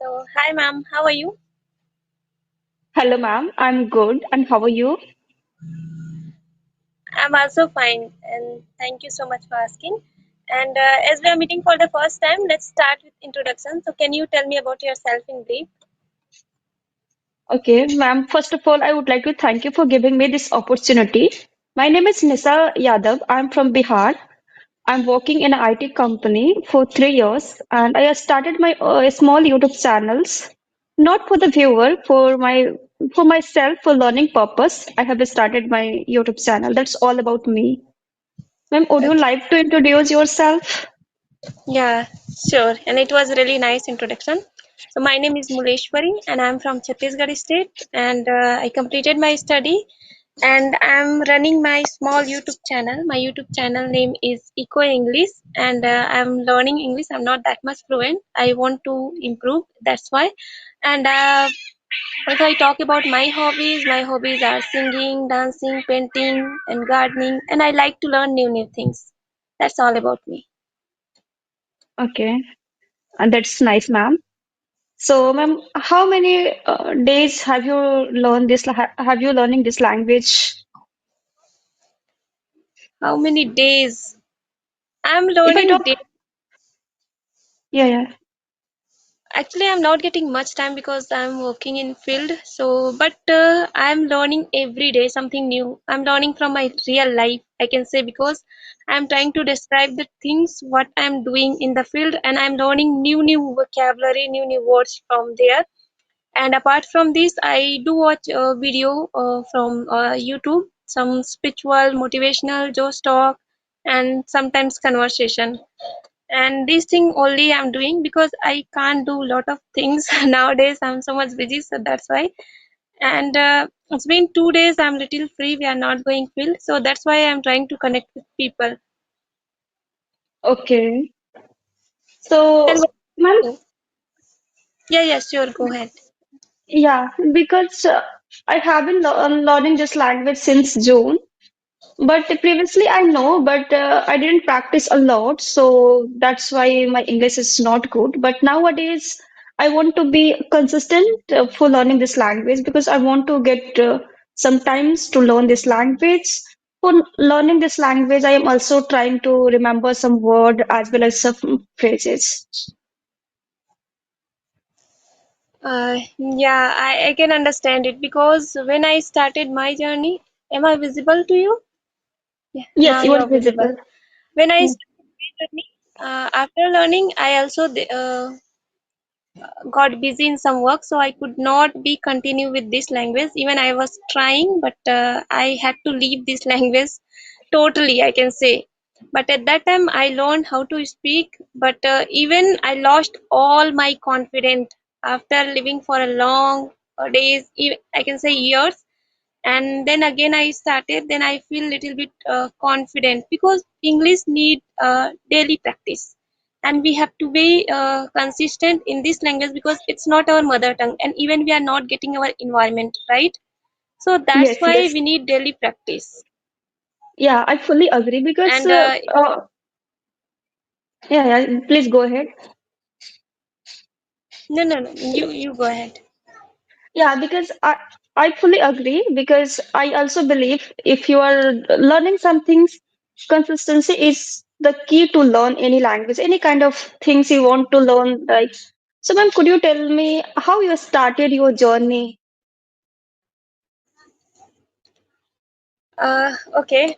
So, hi ma'am, how are you? Hello, ma'am. I'm good. And how are you? I'm also fine, and thank you so much for asking. And as we are meeting for the first time, let's start with introduction. So, can you tell me about yourself in brief? Okay, ma'am. First of all, I would like to thank you for giving me this opportunity. My name is Nisa Yadav. I'm from Bihar. I'm working in an IT company for 3 years, and I have started my small YouTube channels, not for the viewer, for myself, for learning purpose. I have started my YouTube channel. That's all about me. Ma'am, would you Okay. like to introduce yourself? Yeah, sure. And it was a really nice introduction. So, my name is Muleshwari, and I'm from Chhattisgarh state, and I completed my study, and I'm running my small YouTube channel. My YouTube channel name is Eco English, and I'm learning English. I'm not that much fluent. I want to improve. That's why. And if I talk about my hobbies are singing, dancing, painting, and gardening, and I like to learn new things. That's all about me. Okay, and that's nice, ma'am. So, ma'am, how many days have you learned this? Have you learning this language? How many days? I'm If I learning talk, day. yeah, yeah. Actually, I'm not getting much time because I'm working in field. So, but I'm learning every day something new. I'm learning from my real life, I can say, because I'm trying to describe the things what I'm doing in the field, and I'm learning new vocabulary, new words from there. And apart from this, I do watch a video from YouTube, some spiritual, motivational, just talk, and sometimes conversation. And this thing only I'm doing because I can't do a lot of things nowadays. I'm so much busy, so that's why. And it's been 2 days. I'm little free. We are not going field, so that's why I'm trying to connect with people. Okay. And So, ma'am, what- yeah, sure. Go ahead. yeah, because I have been learning this language since June. But previously I know, but I didn't practice a lot, so that's why my English is not good. But nowadays, I want to be consistent for learning this language because I want to get some times to learn this language. For learning this language, I am also trying to remember some word as well as some phrases. Yeah, I can understand it because when I started my journey, am I visible to you? Yeah, Yes, now you are you're visible. visible. When I Mm. started my journey, after learning, I also got busy in some work, so I could not be continue with this language. Even I was trying, but I had to leave this language totally, I can say. But at that time, I learned how to speak, but even I lost all my confidence after living for a long days, I can say years. And then again I started, then I feel little bit confident because English need daily practice, and we have to be consistent in this language because it's not our mother tongue, and even we are not getting our environment right, so that's Yes, why yes. we need daily practice. Yeah, I fully agree because And yeah, yeah, please go ahead. no, you go ahead. Yeah, because I fully agree because I also believe if you are learning some things, consistency is the key to learn any language, any kind of things you want to learn. Like, so ma'am, could you tell me how you started your journey? Okay,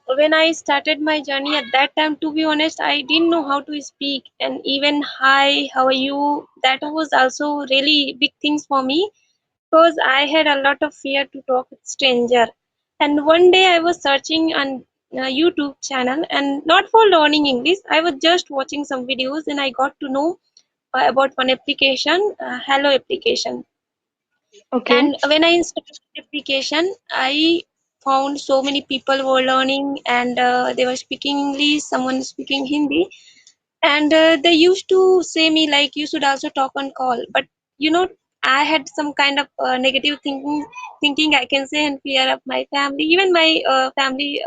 when I started my journey at that time, to be honest, I didn't know how to speak, and even hi, how are you? That was also really big things for me because I had a lot of fear to talk with stranger. And one day I was searching on YouTube channel, and not for learning English. I was just watching some videos, and I got to know about one application, Hello application. Okay. And when I installed the application, I found so many people were learning, and they were speaking English, someone speaking Hindi, and they used to say me like you should also talk on call. But you know, I had some kind of negative thinking I can say, and fear of my family. Even my family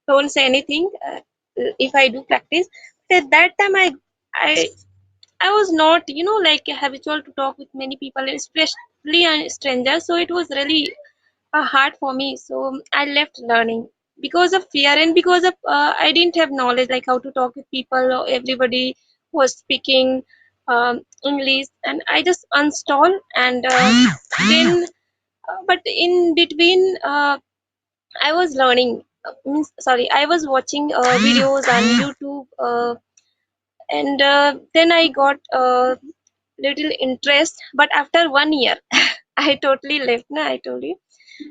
don't say anything if I do practice. At that time, I I was not, like habitual to talk with many people, especially strangers. So it was really hard for me. So I left learning because of fear and because of I didn't have knowledge like how to talk with people. Or everybody was speaking English, and I just uninstalled and then. But in between, I was learning. Means sorry, I was watching videos on YouTube. And then I got little interest, but after 1 year I totally left. Na, I told you.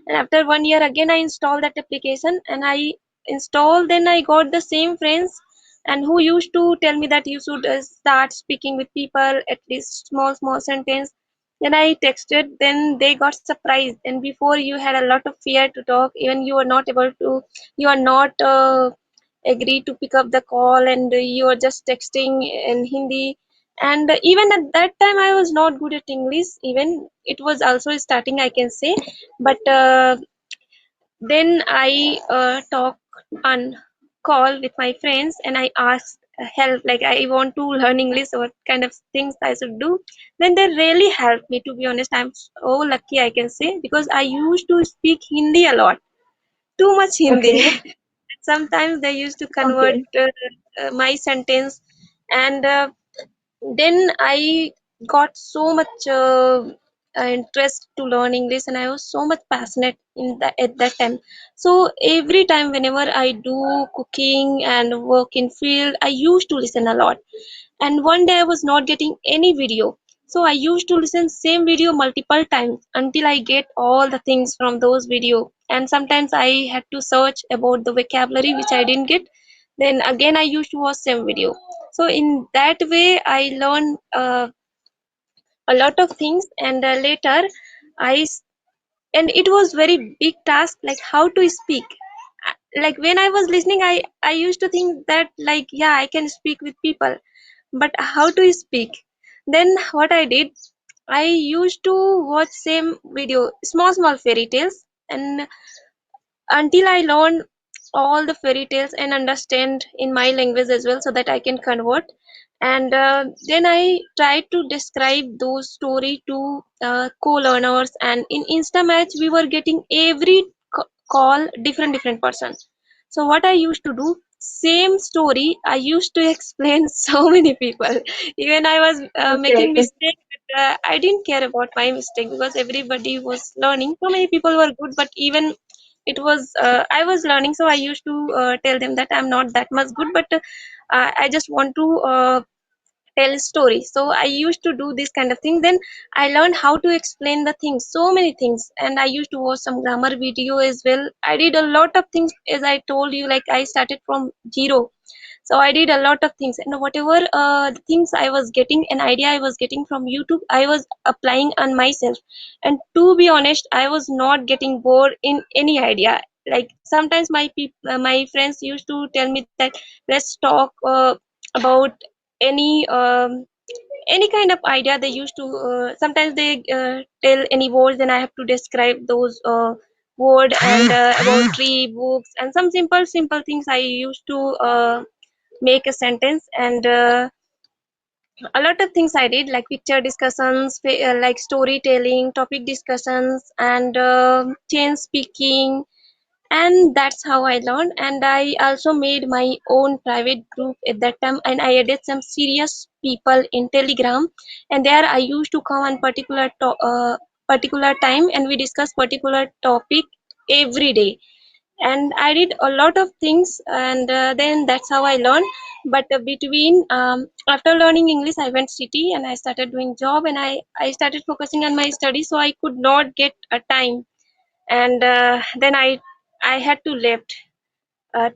And after 1 year again I installed that application, and I installed, then I got the same friends and who used to tell me that you should start speaking with people at least small sentence. Then I texted, then they got surprised, and before you had a lot of fear to talk, even you are not able to, you are not agree to pick up the call, and you are just texting in Hindi. And even at that time I was not good at English, even it was also starting, I can say. But then I talked on call with my friends, and I asked help, like I want to learn English, what kind of things I should do. Then they really helped me, to be honest. I'm so lucky, I can say, because I used to speak Hindi a lot, too much Hindi. Okay. Sometimes they used to convert Okay. my sentence. And then I got so much interest to learn English, and I was so much passionate in that at that time. So every time whenever I do cooking and work in field, I used to listen a lot. And one day I was not getting any video, so I used to listen same video multiple times until I get all the things from those video. And sometimes I had to search about the vocabulary which I didn't get, then again I used to watch same video. So in that way I learned a lot of things. And later I and it was very big task, like how to speak. Like when I was listening, I used to think that, like, yeah, I can speak with people, but how to speak? Then what I did, I used to watch same video, small fairy tales, and until I learn all the fairy tales and understand in my language as well, so that I can convert. And then I try to describe those story to co-learners. And in Instamatch, we were getting every call different person. So what I used to do, same story, I used to explain so many people. Even I was making Okay. mistake, but I didn't care about my mistake because everybody was learning. So many people were good, but even it was I was learning, so I used to tell them that I'm not that much good, but I just want to tell a story. So I used to do this kind of thing. Then I learned how to explain the things, so many things. And I used to watch some grammar video as well. I did a lot of things, as I told you, like I started from zero. So I did a lot of things, and whatever the things I was getting, an idea I was getting from YouTube, I was applying on myself. And to be honest, I was not getting bored in any idea. Like sometimes my friends used to tell me that let's talk about any any kind of idea. They used to sometimes they tell any words, and I have to describe those word, and about tree, books, and some simple things I used to make a sentence. And a lot of things I did, like picture discussions, like storytelling, topic discussions, and change speaking. And that's how I learned. And I also made my own private group at that time, and I added some serious people in Telegram. And there I used to come on particular time, and we discuss particular topic every day. And I did a lot of things. And then that's how I learned. But between after learning English, I went city and I started doing job, and I started focusing on my studies, so I could not get a time. And then I had to left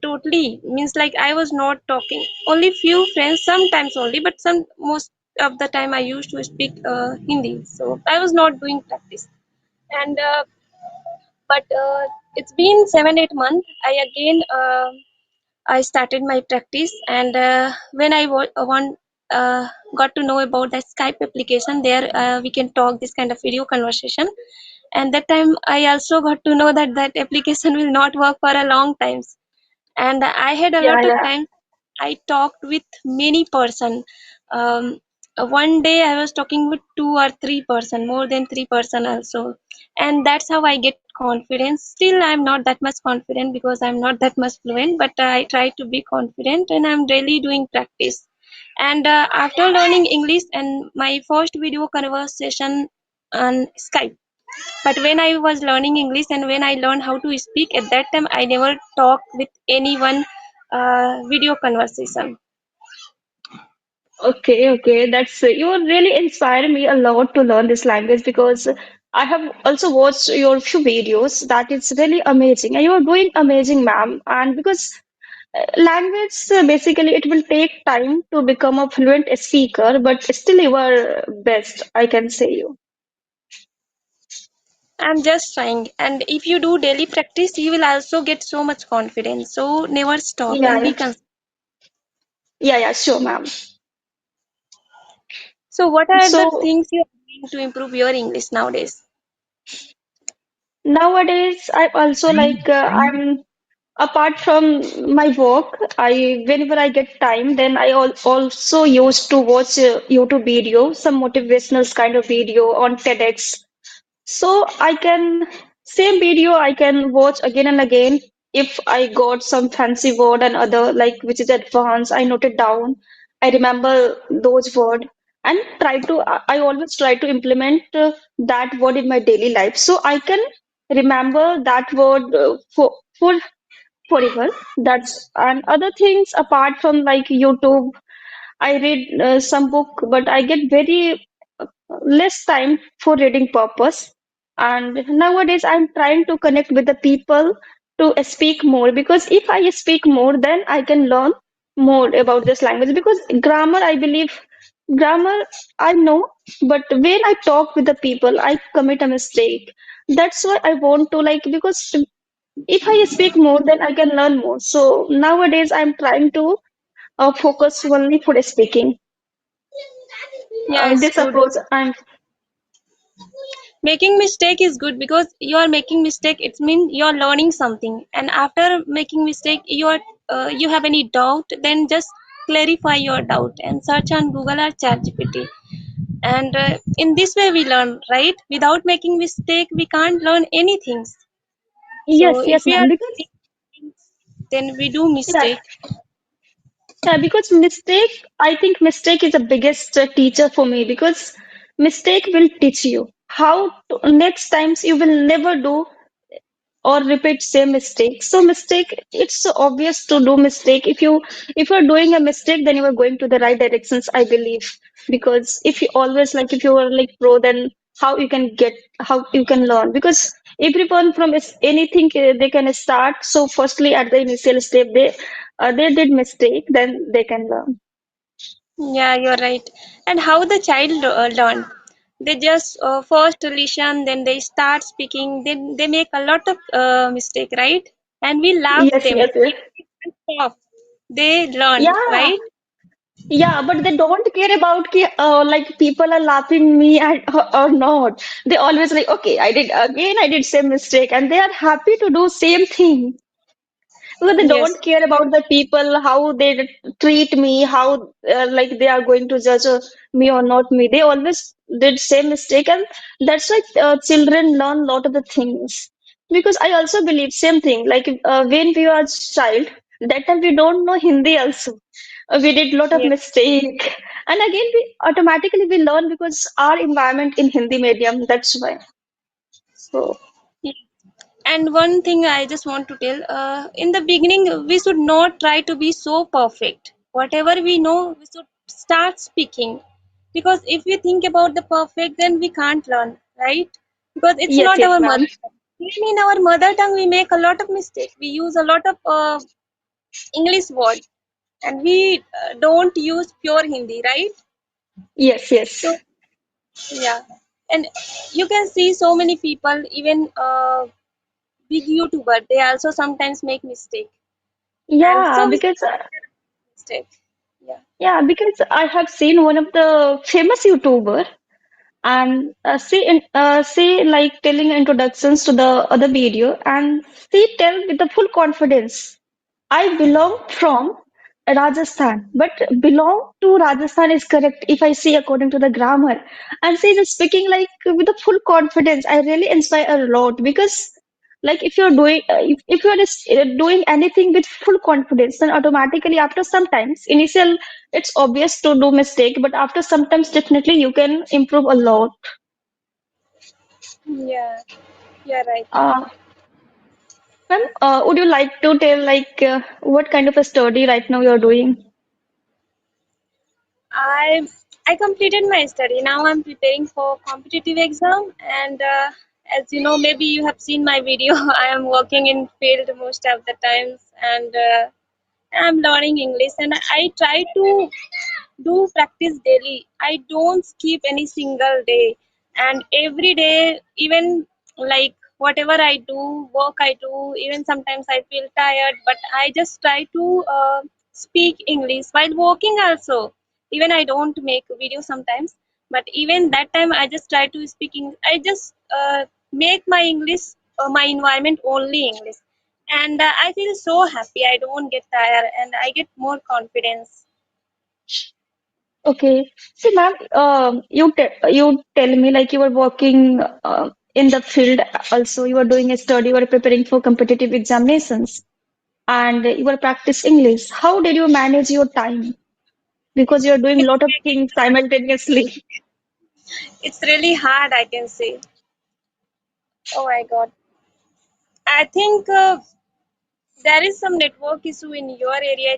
totally. Means like I was not talking, only few friends sometimes only, but some most of the time I used to speak Hindi, so I was not doing practice. And but it's been 7 8 months, I again I started my practice. And when I got to know about the Skype application, there we can talk this kind of video conversation. And that time I also got to know that that application will not work for a long time. And I had a Yeah, lot of yeah. time. I talked with many person. um, one day I was talking with 2 or 3 person, more than 3 person also, and that's how I get confidence. Still, I'm not that much confident because I'm not that much fluent, but I try to be confident, and I'm really doing practice. And after learning English, and my first video conversation on Skype. But when I was learning English and when I learned how to speak, at that time I never talk with anyone video conversation. Okay, okay, that's you really inspire me a lot to learn this language because I have also watched your few videos. That is really amazing, and you are doing amazing, ma'am. And because language basically it will take time to become a fluent speaker, but still you are best, I can say you. I'm just trying, and if you do daily practice, you will also get so much confidence. So never stop Yeah, and be yeah, consistent. yeah, yeah, sure, ma'am. So, what are the So things you are doing to improve your English nowadays? nowadays, I also I'm apart from my work, I whenever I get time, then also used to watch YouTube video, some motivational kind of video on TEDx. So I can same video I can watch again and again. If I got some fancy word and other like which is advanced, I note it down. I remember those word and try to I always try to implement that word in my daily life so I can remember that word for forever. That's and other things apart from like YouTube. I read some book, but I get very less time for reading purpose. And nowadays, I'm trying to connect with the people to speak more because if I speak more, then I can learn more about this language. Because grammar, I believe, grammar I know, but when I talk with the people, I commit a mistake. That's why I want to like because if I speak more, then I can learn more. So nowadays, I'm trying to focus only for speaking. Yeah, it's This good. approach, I'm Making mistake is good because you are making mistake. It means you are learning something, and after making mistake, you have any doubt, then just clarify your doubt and search on Google or ChatGPT. And in this way, we learn, right? Without making mistake, we can't learn anything. So yes, if yes, we are ma'am. Because learning, then we do yeah, mistake. yeah, because mistake, I think mistake is the biggest teacher for me because mistake will teach you how to, next times you will never do or repeat same mistake. So mistake, it's so obvious to do mistake. If you're doing a mistake, then you are going to the right directions, I believe. Because if you always like if you are like pro, then how you can learn. Because everyone from anything they can start. So firstly, at the initial step, they did mistake, then they can learn. Yeah, you're right. And how the child learn? They just first listen, then they start speaking, then they make a lot of mistake, right? And we laugh Yes, them. yes, yes. Even if they stop, they learn, Yeah, right? yeah, but they don't care about like people are laughing me or not. They always like, okay, I did same mistake, and they are happy to do same thing. Because they Yes. don't care about the people, how they treat me, how like they are going to judge me or not me. They always did same mistake, and that's why children learn lot of the things. Because I also believe same thing. Like when we were child, that time we don't know Hindi also. We did lot of Yes. mistake, and again we automatically we learn because our environment in Hindi medium. That's why. So Yes. And one thing I just want to tell, in the beginning, we should not try to be so perfect. Whatever we know, we should start speaking. Because if we think about the perfect, then we can't learn, right? Because it's yes, not yes, our mother ma'am. tongue. Even in our mother tongue, we make a lot of mistakes. We use a lot of English word, and we don't use pure Hindi, right? Yes, So, yes. yeah. And you can see so many people, even big YouTuber, they also sometimes make mistake, and Yeah, so we because mistake. Yeah. yeah, because I have seen one of the famous YouTuber and she like telling introductions to the other video and she tell with the full confidence, I belong from Rajasthan, but belong to Rajasthan is correct if I see according to the grammar. And she is speaking like with a full confidence. I really inspire a lot because, like, if you're doing if you're just doing anything with full confidence, then automatically after sometimes initial it's obvious to do mistake, but after sometimes definitely you can improve a lot. Yeah, you're right. Uh, Ma'am, would you like to tell like what kind of a study right now you're doing? I I completed my study. Now I'm preparing for competitive exam, and as you know, maybe you have seen my video. I am working in field most of the times, and I'm learning English, and I try to do practice daily. I don't skip any single day, and every day, even like whatever I do, work I do, even sometimes I feel tired, but I just try to speak English while working also. Even I don't make videos sometimes, but even that time I just try to speak English. I just make my English, my environment only English, and I feel so happy. I don't get tired, and I get more confidence. Okay. See, ma'am, you tell me like you were working in the field also. You were doing a study. You were preparing for competitive examinations, and you were practice English. How did you manage your time? Because you're doing a It's lot of things simultaneously. it's really hard, I can say. Oh my God. I think there is some network issue in your area.